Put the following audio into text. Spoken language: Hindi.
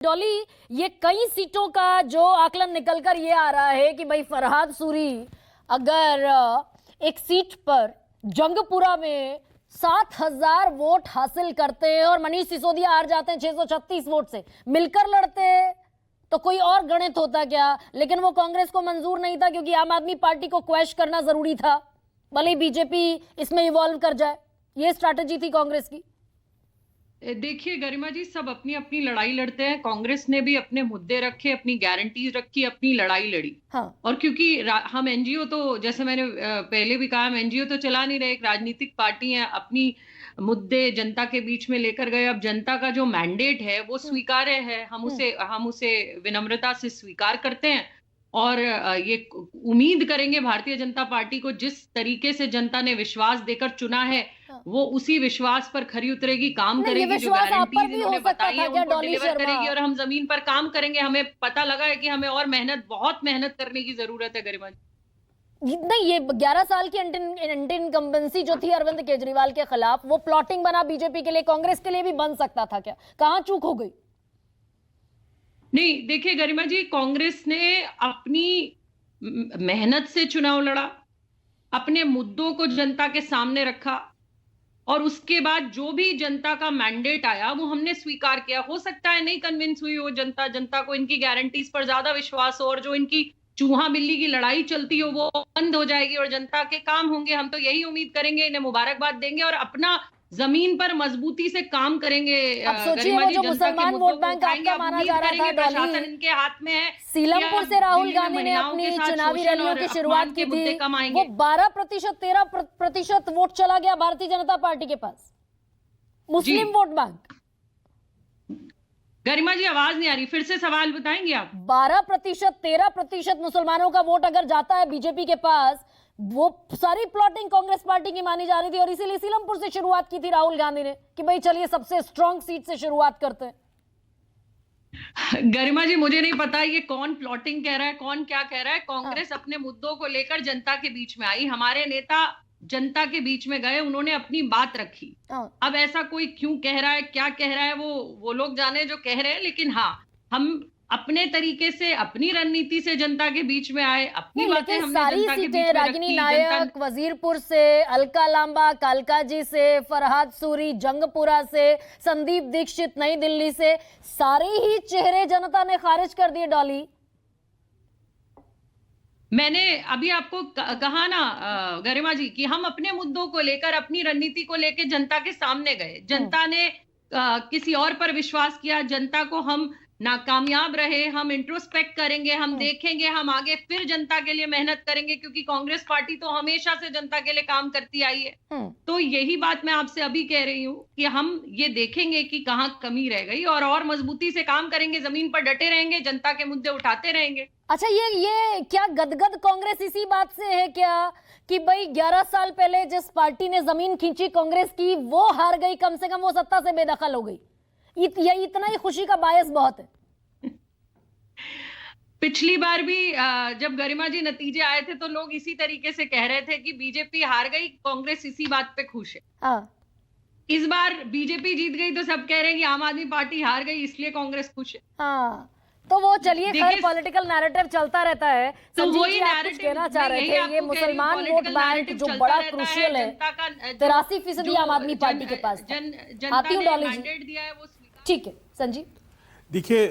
डॉली, ये कई सीटों का जो आकलन निकलकर ये आ रहा है कि भाई फरहाद सूरी अगर एक सीट पर जंगपुरा में 7,000 वोट हासिल करते हैं और मनीष सिसोदिया हार जाते हैं 636 वोट से, मिलकर लड़ते हैं तो कोई और गणित होता क्या। लेकिन वो कांग्रेस को मंजूर नहीं था क्योंकि आम आदमी पार्टी को क्वैश करना जरूरी था, भले बीजेपी इसमें इवॉल्व कर जाए। ये स्ट्रैटेजी थी कांग्रेस की। देखिए गरिमा जी, सब अपनी अपनी लड़ाई लड़ते हैं। कांग्रेस ने भी अपने मुद्दे रखे, अपनी गारंटीज रखी, अपनी लड़ाई लड़ी। हाँ। और क्योंकि हम एनजीओ तो, जैसे मैंने पहले भी कहा, हम एनजीओ तो चला नहीं रहे, एक राजनीतिक पार्टी है। अपनी मुद्दे जनता के बीच में लेकर गए। अब जनता का जो मैंडेट है वो स्वीकार्य है, हम उसे विनम्रता से स्वीकार करते हैं और ये उम्मीद करेंगे भारतीय जनता पार्टी को जिस तरीके से जनता ने विश्वास देकर चुना है वो उसी विश्वास पर खरी उतरेगी, काम करेगी, जो गारंटीज इन्होंने बताई है उनको डिलीवर करेगी और हम जमीन पर काम करेंगे। हमें पता लगा है कि हमें और बहुत मेहनत करने की जरूरत है गरिमा जी। नहीं, ये 11 साल की एंटी इनकम्बेंसी जो थी अरविंद केजरीवाल के खिलाफ, वो प्लॉटिंग बना बीजेपी के लिए, कांग्रेस के लिए भी बन सकता था क्या? कहां चूक हो गई? नहीं, देखिए गरिमा जी, कांग्रेस ने अपनी मेहनत से चुनाव लड़ा, अपने मुद्दों को जनता के सामने रखा और उसके बाद जो भी जनता का मैंडेट आया वो हमने स्वीकार किया। हो सकता है नहीं कन्विंस हुई हो जनता को इनकी गारंटीज पर ज्यादा विश्वास हो और जो इनकी चूहा बिल्ली की लड़ाई चलती हो वो बंद हो जाएगी और जनता के काम होंगे। हम तो यही उम्मीद करेंगे, इन्हें मुबारकबाद देंगे और अपना जमीन पर मजबूती से काम करेंगे। अब सोचिए, वो जो मुसलमान वोट बैंक आपका माना जा रहा था, प्रशासन इनके हाथ में है। सीलमपुर से राहुल गांधी ने अपनी चुनावी रैलियों की शुरुआत की थी, वो 12%, 13% वोट चला गया भारतीय जनता पार्टी के पास, मुस्लिम वोट बैंक। गरिमा जी, आवाज नहीं आ रही, फिर से सवाल बताएंगे आप? 12%, 13% मुसलमानों का वोट अगर जाता है बीजेपी के पास, वो सारी प्लॉटिंग कांग्रेस पार्टी की मानी जा रही थी और इसीलिए सीलमपुर से शुरुआत की थी राहुल गांधी ने कि भाई चलिए सबसे स्ट्रॉन्ग सीट से शुरुआत करते हैं। गरिमा जी, मुझे नहीं पता ये कौन प्लॉटिंग कह रहा है, कौन क्या कह रहा है। कांग्रेस अपने मुद्दों को लेकर जनता के बीच में आई, हमारे नेता जनता के बीच में गए, उन्होंने अपनी बात रखी। अब ऐसा कोई क्यों कह रहा है, क्या कह रहा है, वो लोग जाने जो कह रहे हैं। लेकिन हाँ, हम अपने तरीके से, अपनी रणनीति से जनता के बीच में आए, अपनी बातें हमने जनता के बीच में रखी। रागिनी नायक वजीरपुर से, अलका लांबा कालकाजी से, फरहाद सूरी जंगपुरा से, संदीप दीक्षित नई दिल्ली से, सारे ही चेहरे जनता ने खारिज कर दिए। डॉली, मैंने अभी आपको कहा ना गरिमा जी कि हम अपने मुद्दों को लेकर, अपनी रणनीति को लेकर जनता के सामने गए। जनता ने किसी और पर विश्वास किया, जनता को हम नाकामयाब रहे। हम इंट्रोस्पेक्ट करेंगे, हम देखेंगे, हम आगे फिर जनता के लिए मेहनत करेंगे क्योंकि कांग्रेस पार्टी तो हमेशा से जनता के लिए काम करती आई है। तो यही बात मैं आपसे अभी कह रही हूँ कि हम ये देखेंगे कि कहाँ कमी रह गई और मजबूती से काम करेंगे, जमीन पर डटे रहेंगे, जनता के मुद्दे उठाते रहेंगे। अच्छा, ये क्या गदगद कांग्रेस इसी बात से है क्या कि भाई 11 साल पहले जिस पार्टी ने जमीन खींची कांग्रेस की, वो हार गई, कम से कम वो सत्ता से बेदखल हो गई? इतना ही खुशी का बायस बहुत है। पिछली बार भी जब गरिमा जी नतीजे आए थे तो लोग इसी तरीके से कह रहे थे कि बीजेपी हार गई, कांग्रेस इसी बात पे खुश है। इस बार बीजेपी जीत गई तो सब कह रहे हैं कि आम आदमी पार्टी हार गई इसलिए कांग्रेस खुश है। तो वो चलिए, खैर पॉलिटिकल नैरेटिव चलता रहता है। तो वही नैरेटिव कहना चाह रहे थे, ये मुसलमान वोट बैंक जो बड़ा क्रूशियल है, 83% आम आदमी पार्टी के पास। जनता ने मैंडेट दिया है वो। ठीक है संजीव। देखिए,